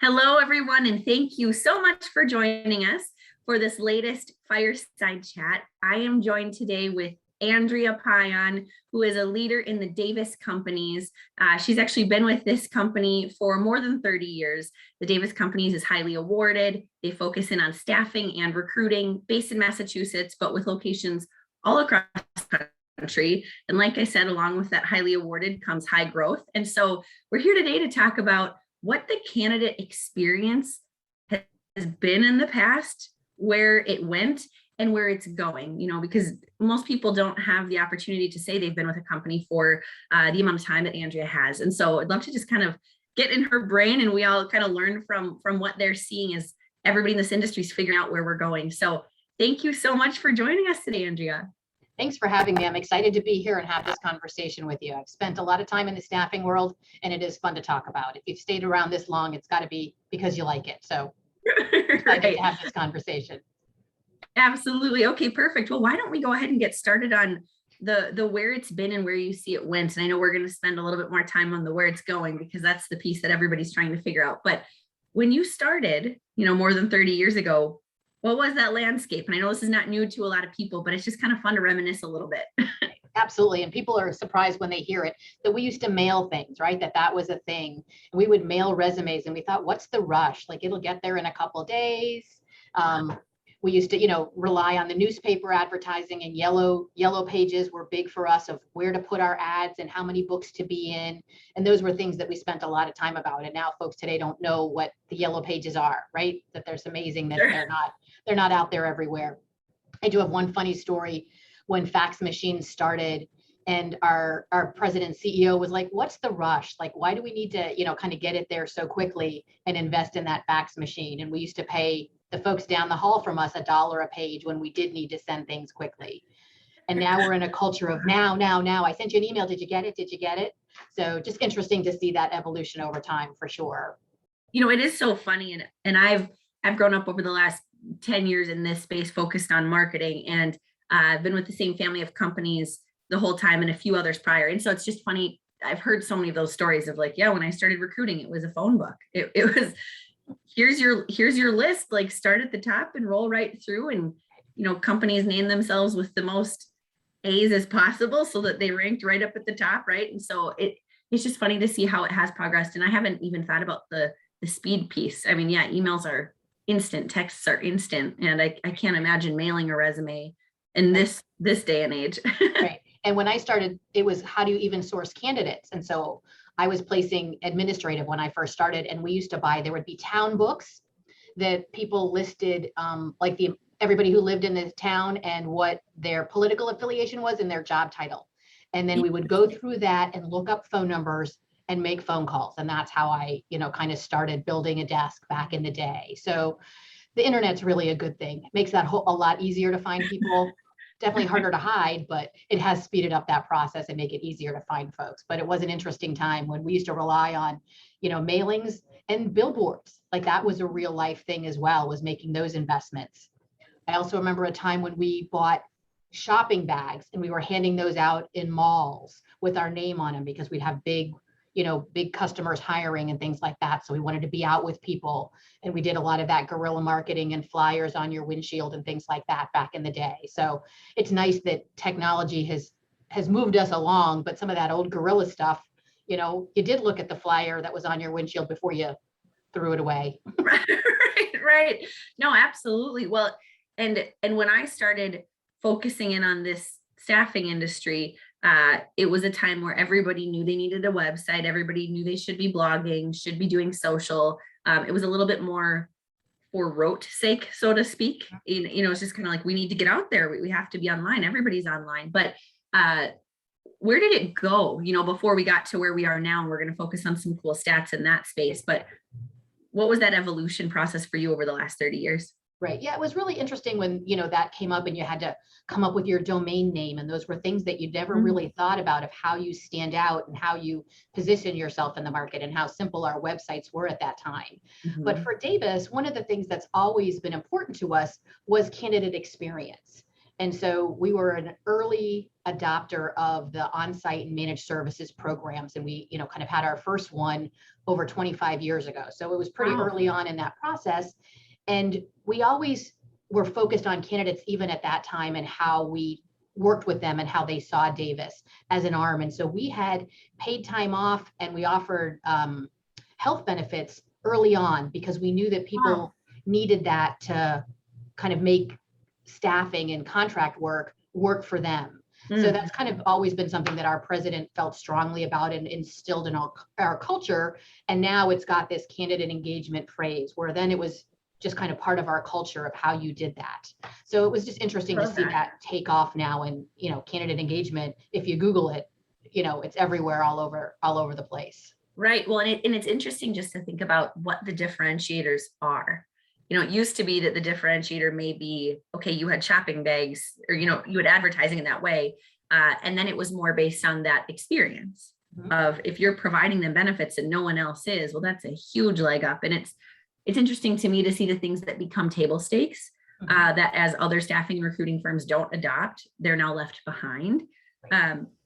Hello, everyone, and thank you so much for joining us for this latest fireside chat. I am joined today with Andrea Pion, who is a leader in the Davis Companies. She's actually been with this company for more than 30 years. The Davis Companies is highly awarded. They focus in on staffing and recruiting, based in Massachusetts, but with locations all across the country. And like I said, along with that highly awarded comes high growth. And so we're here today to talk about what the candidate experience has been in the past, where it went, and where it's going, because most people don't have the opportunity to say they've been with a company for the amount of time that Andrea has. And so I'd love to just kind of get in her brain and we all kind of learn from what they're seeing as everybody in this industry is figuring out where we're going. So thank you so much for joining us today, Andrea. Thanks for having me. I'm excited to be here and have this conversation with you. I've spent a lot of time in the staffing world and it is fun to talk about. If you've stayed around this long, it's got to be because you like it. So excited to have this conversation. Absolutely. Okay, perfect. Well, why don't we go ahead and get started on the where it's been and where you see it went. And I know we're going to spend a little bit more time on the where it's going because that's the piece that everybody's trying to figure out. But when you started, more than 30 years ago, what was that landscape? And I know this is not new to a lot of people, but it's just kind of fun to reminisce a little bit. Absolutely. And people are surprised when they hear it, that we used to mail things, right? That was a thing. And we would mail resumes and we thought, what's the rush? Like it'll get there in a couple of days. We used to, rely on the newspaper advertising, and yellow pages were big for us of where to put our ads and how many books to be in. And those were things that we spent a lot of time about. And now folks today don't know what the yellow pages are, right? That there's amazing that they're not out there everywhere. I do have one funny story when fax machines started and our president CEO was like, what's the rush? Like, why do we need to, kind of get it there so quickly and invest in that fax machine? And we used to pay the folks down the hall from us $1 a page when we did need to send things quickly. And now we're in a culture of now. I sent you an email. Did you get it? So just interesting to see that evolution over time for sure. It is so funny. And I've grown up over the last 10 years in this space focused on marketing. And I've been with the same family of companies the whole time and a few others prior. And so it's just funny. I've heard so many of those stories of like, yeah, when I started recruiting, it was a phone book. It was, here's your list, like start at the top and roll right through. And, companies name themselves with the most A's as possible so that they ranked right up at the top. Right. And so it's just funny to see how it has progressed. And I haven't even thought about the speed piece. I mean, yeah, emails are instant, texts are instant. And I can't imagine mailing a resume in this day and age. Right. And when I started, it was how do you even source candidates? And so I was placing administrative when I first started, and we used to there would be town books that people listed, like everybody who lived in the town and what their political affiliation was and their job title. And then we would go through that and look up phone numbers and make phone calls. And that's how I, kind of started building a desk back in the day. So the internet's really a good thing. It makes that a lot easier to find people. Definitely harder to hide, but it has speeded up that process and make it easier to find folks. But it was an interesting time when we used to rely on, mailings and billboards. Like that was a real life thing as well, was making those investments. I also remember a time when we bought shopping bags and we were handing those out in malls with our name on them because we'd have big customers hiring and things like that. So we wanted to be out with people. And we did a lot of that guerrilla marketing and flyers on your windshield and things like that back in the day. So it's nice that technology has moved us along, but some of that old guerrilla stuff, you did look at the flyer that was on your windshield before you threw it away. Right. No, absolutely. Well, and when I started focusing in on this staffing industry, it was a time where everybody knew they needed a website. Everybody knew they should be blogging, should be doing social. It was a little bit more for rote sake, so to speak. It's just kind of like, we need to get out there. We have to be online. Everybody's online. But where did it go, before we got to where we are now? And we're going to focus on some cool stats in that space. But what was that evolution process for you over the last 30 years? Right. Yeah, it was really interesting when, that came up and you had to come up with your domain name. And those were things that you'd never really thought about, of how you stand out and how you position yourself in the market and how simple our websites were at that time. But for Davis, one of the things that's always been important to us was candidate experience. And so we were an early adopter of the on-site and managed services programs. And we, kind of had our first one over 25 years ago. So it was pretty Wow. early on in that process. And we always were focused on candidates, even at that time, and how we worked with them and how they saw Davis as an arm. And so we had paid time off, and we offered health benefits early on because we knew that people needed that to kind of make staffing and contract work for them. So that's kind of always been something that our president felt strongly about and instilled in our culture. And now it's got this candidate engagement phrase, where then it was just kind of part of our culture of how you did that. So it was just interesting to see that take off now. And, candidate engagement, if you Google it, it's everywhere, all over the place. Right. Well, and it's interesting just to think about what the differentiators are. It used to be that the differentiator may be, okay, you had shopping bags, or, you had advertising in that way. And then it was more based on that experience of, if you're providing them benefits and no one else is, well, that's a huge leg up. And it's interesting to me to see the things that become table stakes, that as other staffing and recruiting firms don't adopt, they're now left behind.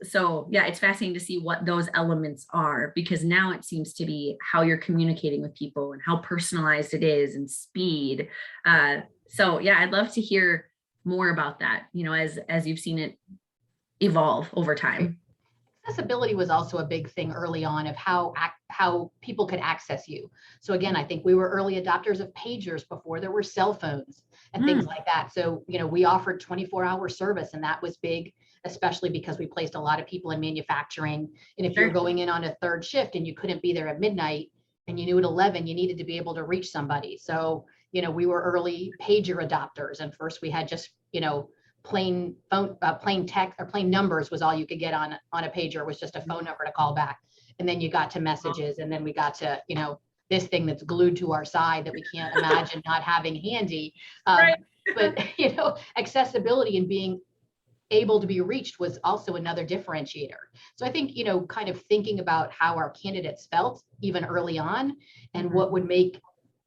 So yeah, it's fascinating to see what those elements are, because now it seems to be how you're communicating with people and how personalized it is, and speed. So yeah, I'd love to hear more about that, as you've seen it evolve over time. Accessibility was also a big thing early on of how people could access you. So again, I think we were early adopters of pagers before there were cell phones and things like that. So, we offered 24-hour service, and that was big, especially because we placed a lot of people in manufacturing. And if you're going in on a third shift and you couldn't be there at midnight and you knew at 11, you needed to be able to reach somebody. So, we were early pager adopters. And first we had just, plain phone, plain text, or plain numbers was all you could get on a pager, was just a phone number to call back. And then you got to messages, and then we got to, this thing that's glued to our side that we can't imagine not having handy. But, accessibility and being able to be reached was also another differentiator. So I think, kind of thinking about how our candidates felt even early on, and what would make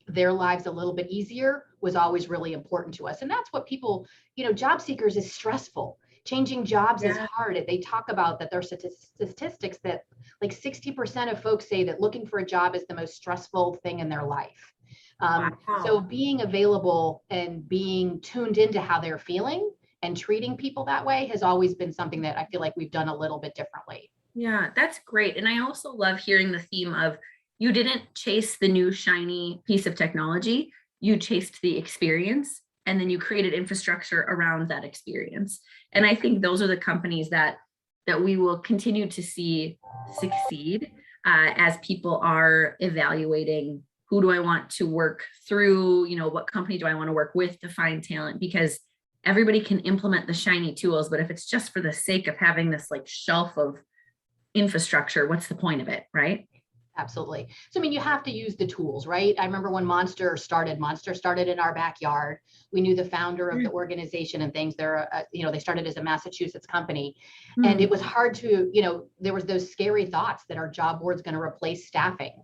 their lives a little bit easier was always really important to us. And that's what people, job seekers is stressful. Changing jobs is hard. They talk about that. There's statistics that like 60% of folks say that looking for a job is the most stressful thing in their life. So being available and being tuned into how they're feeling and treating people that way has always been something that I feel like we've done a little bit differently. Yeah, that's great. And I also love hearing the theme of, you didn't chase the new shiny piece of technology, you chased the experience, and then you created infrastructure around that experience. And I think those are the companies that we will continue to see succeed, as people are evaluating, who do I want to work through, what company do I want to work with to find talent, because everybody can implement the shiny tools, but if it's just for the sake of having this like shelf of infrastructure, what's the point of it, right? Absolutely. So, you have to use the tools, right? I remember when Monster started in our backyard. We knew the founder of the organization and things. They're, they started as a Massachusetts company, and it was hard to, there was those scary thoughts that our job board's going to replace staffing.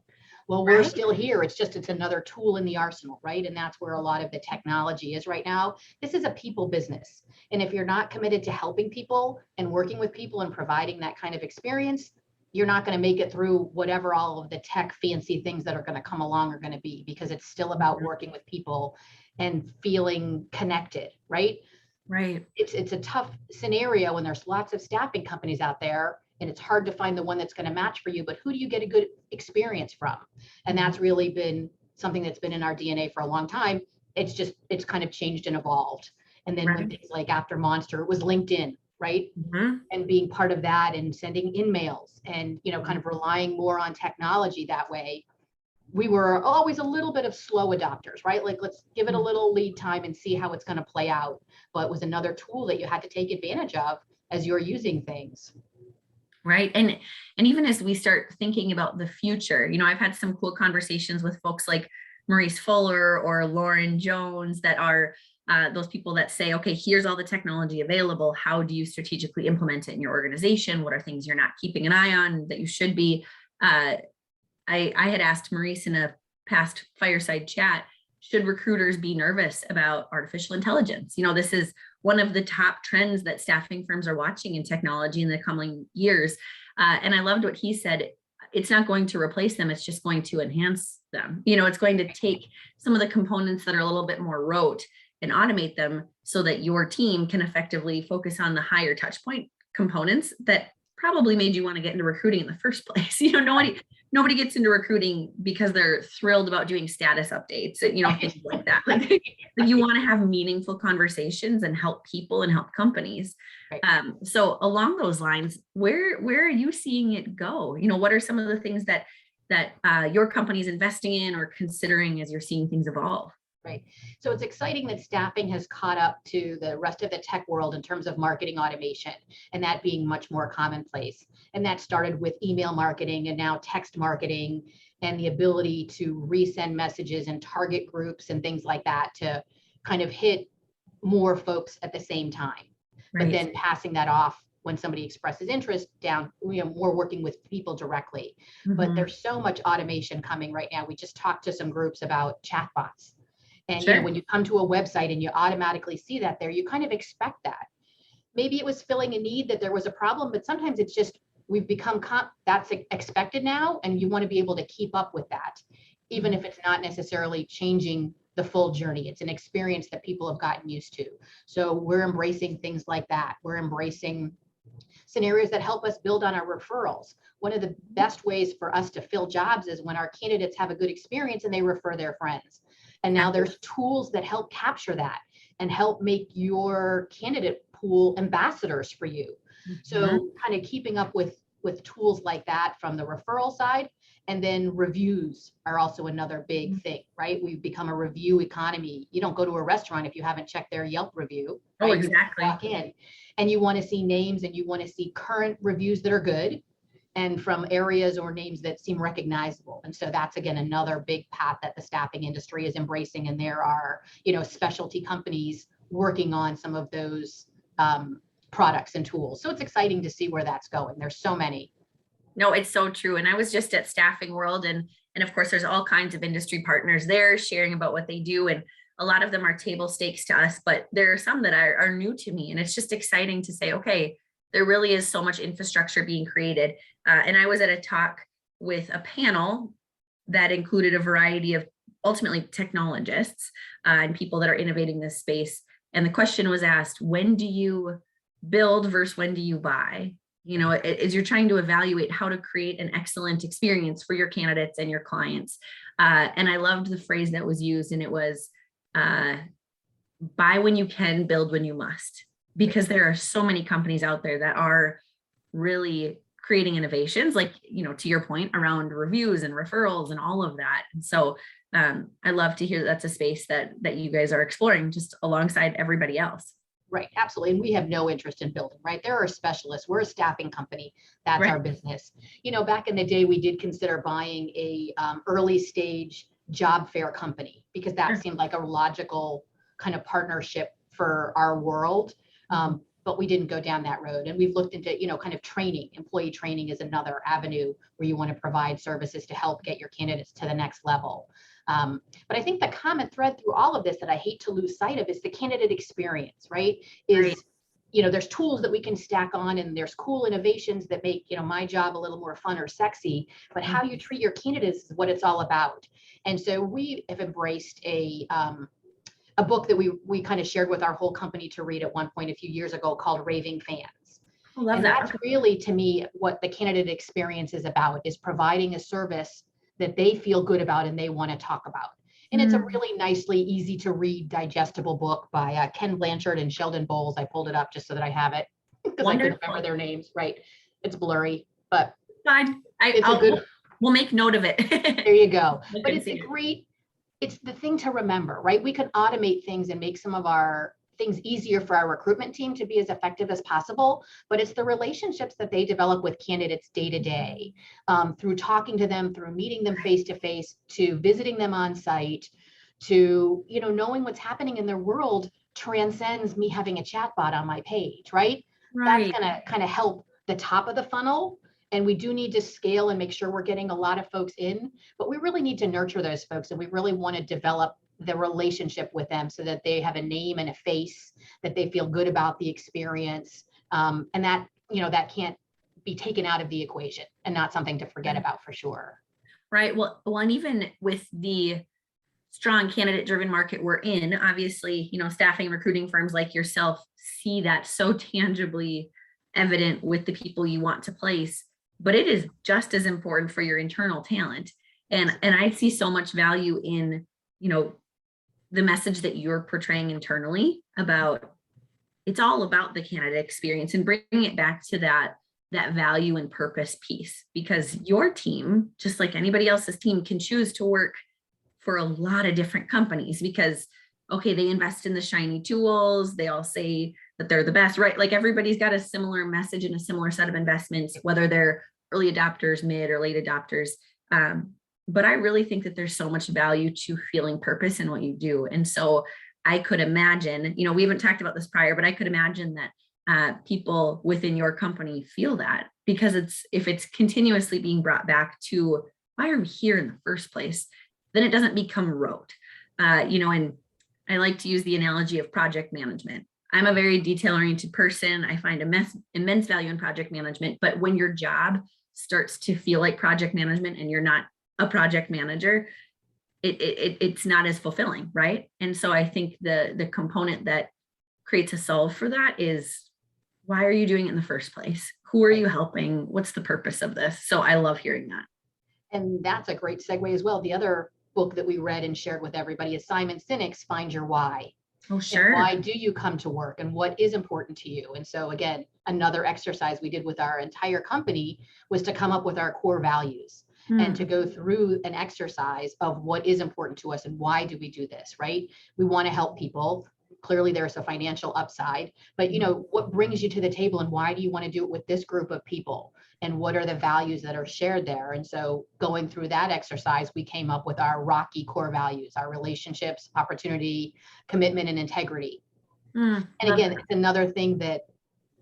Well, we're still here. It's another tool in the arsenal, right? And that's where a lot of the technology is right now. This is a people business. And if you're not committed to helping people and working with people and providing that kind of experience, you're not going to make it through whatever all of the tech fancy things that are going to come along are going to be, because it's still about working with people and feeling connected, right? Right. It's a tough scenario when there's lots of staffing companies out there, and it's hard to find the one that's going to match for you, but who do you get a good experience from? And that's really been something that's been in our DNA for a long time. It's kind of changed and evolved. And then when things like after Monster, it was LinkedIn, right? And being part of that and sending in-mails and, kind of relying more on technology that way. We were always a little bit of slow adopters, right? Like, let's give it a little lead time and see how it's going to play out. But it was another tool that you had to take advantage of as you're using things. Right. And even as we start thinking about the future, I've had some cool conversations with folks like Maurice Fuller or Lauren Jones that are those people that say, okay, here's all the technology available. How do you strategically implement it in your organization? What are things you're not keeping an eye on that you should be? I had asked Maurice in a past fireside chat, should recruiters be nervous about artificial intelligence? This is one of the top trends that staffing firms are watching in technology in the coming years. And I loved what he said. It's not going to replace them. It's just going to enhance them. It's going to take some of the components that are a little bit more rote and automate them so that your team can effectively focus on the higher touch point components that probably made you want to get into recruiting in the first place. Nobody gets into recruiting because they're thrilled about doing status updates and, things like that. Like you want to have meaningful conversations and help people and help companies. Right. So along those lines, where are you seeing it go? What are some of the things that your company is investing in or considering as you're seeing things evolve? Right. So it's exciting that staffing has caught up to the rest of the tech world in terms of marketing automation, and that being much more commonplace. And that started with email marketing and now text marketing, and the ability to resend messages and target groups and things like that to kind of hit more folks at the same time. Right. But then passing that off when somebody expresses interest down, more working with people directly. Mm-hmm. But there's so much automation coming right now. We just talked to some groups about chatbots. And Sure. when you come to a website and you automatically see that there, you kind of expect that. Maybe it was filling a need that there was a problem, but sometimes it's just we've become that's expected now, and you want to be able to keep up with that, even if it's not necessarily changing the full journey. It's an experience that people have gotten used to. So we're embracing things like that. We're embracing scenarios that help us build on our referrals. One of the best ways for us to fill jobs is when our candidates have a good experience and they refer their friends. And now there's tools that help capture that and help make your candidate pool ambassadors for you. Mm-hmm. So kind of keeping up with tools like that from the referral side. And then reviews are also another big thing, right? We've become a review economy. You don't go to a restaurant if you haven't checked their Yelp review. Right? Oh, exactly. You walk in and you want to see names and you want to see current reviews that are good and from areas or names that seem recognizable. And so that's, again, another big path that the staffing industry is embracing. And there are, specialty companies working on some of those products and tools. So it's exciting to see where that's going. There's so many. No, it's so true. And I was just at Staffing World, and of course, there's all kinds of industry partners there sharing about what they do. And a lot of them are table stakes to us, but there are some that are new to me. And it's just exciting to say, okay, there really is so much infrastructure being created. And I was at a talk with a panel that included a variety of ultimately technologists and people that are innovating this space. And the question was asked, when do you build versus when do you buy? As you're trying to evaluate how to create an excellent experience for your candidates and your clients. And I loved the phrase that was used, and it was buy when you can, build when you must, because there are so many companies out there that are really creating innovations, like, to your point around reviews and referrals and all of that. And so I love to hear that's a space that you guys are exploring just alongside everybody else. Right, absolutely. And we have no interest in building, right? There are specialists. We're a staffing company. That's right. Our business. Back in the day, we did consider buying a early stage job fair company because that seemed like a logical kind of partnership for our world. But we didn't go down that road. And we've looked into, kind of training. Employee training is another avenue where you want to provide services to help get your candidates to the next level. But I think the common thread through all of this that I hate to lose sight of is the candidate experience, right? There's tools that we can stack on, and there's cool innovations that make, my job a little more fun or sexy, but how you treat your candidates is what it's all about. And so we have embraced a book that we kind of shared with our whole company to read at one point a few years ago called Raving Fans. I love that. That's really, to me, what the candidate experience is about, is providing a service that they feel good about and they want to talk about. And it's a really nicely easy to read, digestible book by Ken Blanchard and Sheldon Bowles. I pulled it up just so that I have it because I couldn't remember their names. Right. It's blurry, but fine. We'll make note of it. There you go. But it's the thing to remember, right? We can automate things and make some of our things easier for our recruitment team to be as effective as possible, but it's the relationships that they develop with candidates day to day, through talking to them, through meeting them face to face, to visiting them on site, to, knowing what's happening in their world transcends me having a chatbot on my page, right? That's going to kind of help the top of the funnel. And we do need to scale and make sure we're getting a lot of folks in, but we really need to nurture those folks. And we really want to develop the relationship with them so that they have a name and a face, that they feel good about the experience. And that, that can't be taken out of the equation and not something to forget about for sure. Right. Well, and even with the strong candidate driven market we're in, obviously, staffing and recruiting firms like yourself see that so tangibly evident with the people you want to place, but it is just as important for your internal talent. And I see so much value in, the message that you're portraying internally about, it's all about the candidate experience and bringing it back to that value and purpose piece, because your team, just like anybody else's team, can choose to work for a lot of different companies because, okay, they invest in the shiny tools. They all say that they're the best, right? Like everybody's got a similar message and a similar set of investments, whether they're early adopters, mid or late adopters. But I really think that there's so much value to feeling purpose in what you do. And so I could imagine, we haven't talked about this prior, but I could imagine that people within your company feel that, because if it's continuously being brought back to why are we here in the first place, then it doesn't become rote. And I like to use the analogy of project management. I'm a very detail-oriented person. I find immense value in project management, but when your job starts to feel like project management and you're not a project manager, it's not as fulfilling, right? And so I think the component that creates a solve for that is, why are you doing it in the first place? Who are you helping? What's the purpose of this? So I love hearing that. And that's a great segue as well. The other book that we read and shared with everybody is Simon Sinek's Find Your Why. Oh, sure. And why do you come to work and what is important to you? And so again, another exercise we did with our entire company was to come up with our core values and to go through an exercise of what is important to us and why do we do this, right? We want to help people. Clearly there's a financial upside, but what brings you to the table and why do you want to do it with this group of people? And what are the values that are shared there? And so going through that exercise, we came up with our Rocky core values, our relationships, opportunity, commitment, and integrity. And again, it's another thing that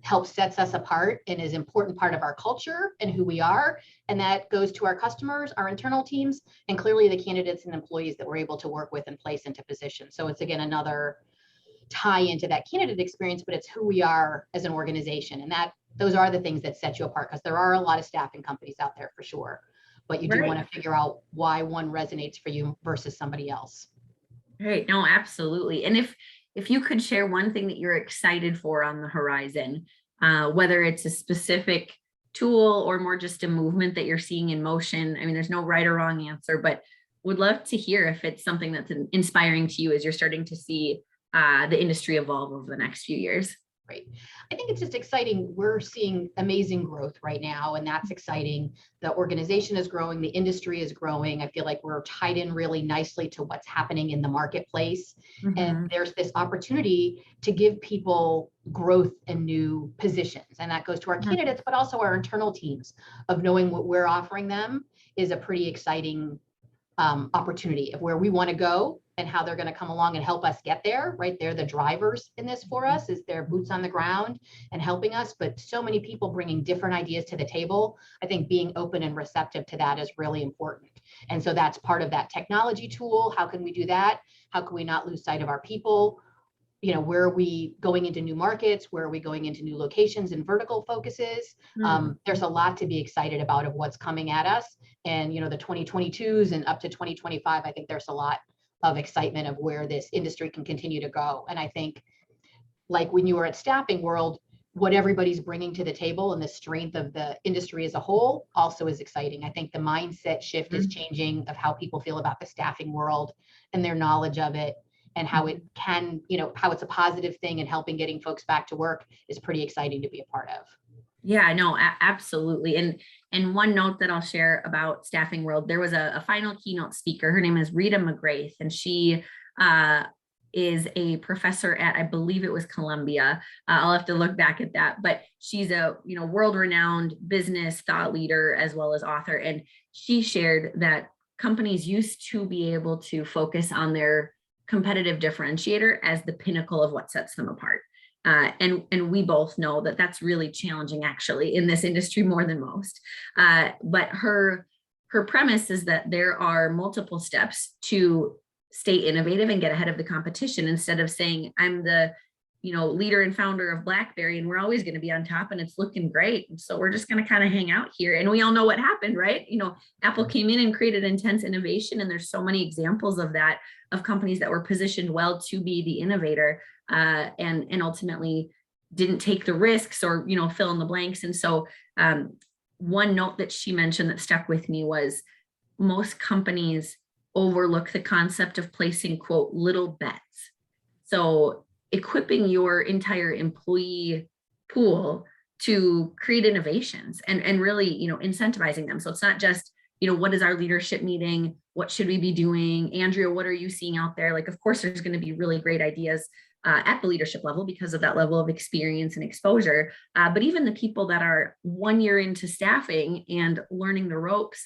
helps sets us apart and is an important part of our culture and who we are. And that goes to our customers, our internal teams, and clearly the candidates and employees that we're able to work with and place into positions. So it's again, another tie into that candidate experience, but it's who we are as an organization. And those are the things that set you apart, because there are a lot of staffing companies out there for sure, but you do want to figure out why one resonates for you versus somebody else. Right. No, absolutely. And if you could share one thing that you're excited for on the horizon, whether it's a specific tool or more just a movement that you're seeing in motion. I mean, there's no right or wrong answer, but would love to hear if it's something that's inspiring to you as you're starting to see the industry evolve over the next few years. Right. I think it's just exciting. We're seeing amazing growth right now, and that's exciting. The organization is growing, the industry is growing. I feel like we're tied in really nicely to what's happening in the marketplace. And there's this opportunity to give people growth and new positions. And that goes to our candidates, but also our internal teams, of knowing what we're offering them is a pretty exciting opportunity of where we want to go and how they're going to come along and help us get there, right? They're the drivers in this for us, is their boots on the ground and helping us, but so many people bringing different ideas to the table. I think being open and receptive to that is really important. And so that's part of that technology tool. How can we do that? How can we not lose sight of our people? Where are we going into new markets? Where are we going into new locations and vertical focuses? There's a lot to be excited about of what's coming at us. And, the 2022s and up to 2025, I think there's a lot of excitement of where this industry can continue to go. And I think, like when you were at Staffing World, what everybody's bringing to the table and the strength of the industry as a whole also is exciting. I think the mindset shift is changing of how people feel about the staffing world and their knowledge of it, and how it can, how it's a positive thing and helping getting folks back to work is pretty exciting to be a part of. Yeah, no, absolutely. And one note that I'll share about Staffing World, there was a final keynote speaker. Her name is Rita McGrath, and she is a professor at, I believe it was Columbia. I'll have to look back at that, but she's a world-renowned business thought leader as well as author. And she shared that companies used to be able to focus on their competitive differentiator as the pinnacle of what sets them apart. And we both know that that's really challenging actually in this industry more than most. But her premise is that there are multiple steps to stay innovative and get ahead of the competition instead of saying, I'm the leader and founder of BlackBerry, and we're always going to be on top and it's looking great. And so we're just going to kind of hang out here. And we all know what happened, right? Apple came in and created intense innovation. And there's so many examples of that, of companies that were positioned well to be the innovator, and ultimately didn't take the risks or, fill in the blanks. And so one note that she mentioned that stuck with me was most companies overlook the concept of placing, quote, little bets. So equipping your entire employee pool to create innovations and really, incentivizing them. So it's not just, what is our leadership meeting? What should we be doing? Andrea, what are you seeing out there? Like, of course, there's going to be really great ideas at the leadership level because of that level of experience and exposure. But even the people that are 1 year into staffing and learning the ropes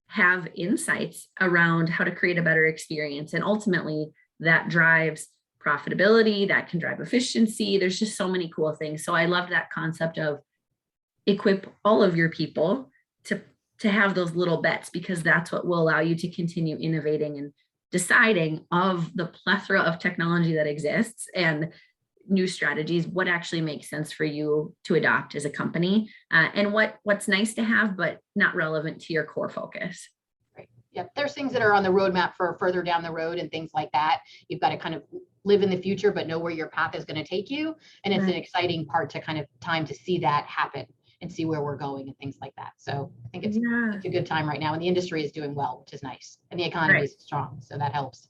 have insights around how to create a better experience. And ultimately that drives profitability, that can drive efficiency. There's just so many cool things. So I love that concept of equip all of your people to have those little bets, because that's what will allow you to continue innovating and deciding of the plethora of technology that exists and new strategies, what actually makes sense for you to adopt as a company, and what's nice to have, but not relevant to your core focus. Right. Yeah. There's things that are on the roadmap for further down the road and things like that. You've got to kind of live in the future, but know where your path is going to take you. And it's an exciting part to kind of time to see that happen and see where we're going and things like that. So I think it's a good time right now, and the industry is doing well, which is nice. And the economy is strong. So that helps.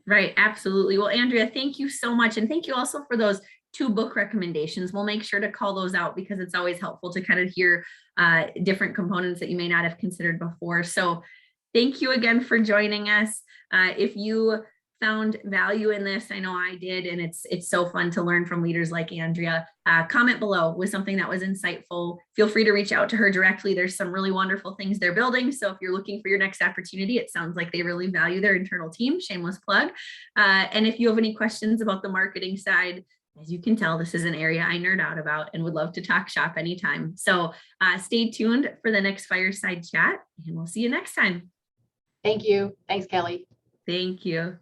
Right. Absolutely. Well, Andrea, thank you so much. And thank you also for those 2 book recommendations. We'll make sure to call those out because it's always helpful to kind of hear different components that you may not have considered before. So thank you again for joining us. If you found value in this, I know I did, and it's so fun to learn from leaders like Andrea. Comment below with something that was insightful. Feel free to reach out to her directly. There's some really wonderful things they're building. So if you're looking for your next opportunity, it sounds like they really value their internal team. Shameless plug. And if you have any questions about the marketing side, as you can tell, this is an area I nerd out about and would love to talk shop anytime. So stay tuned for the next fireside chat, and we'll see you next time. Thank you. Thanks, Kelly. Thank you.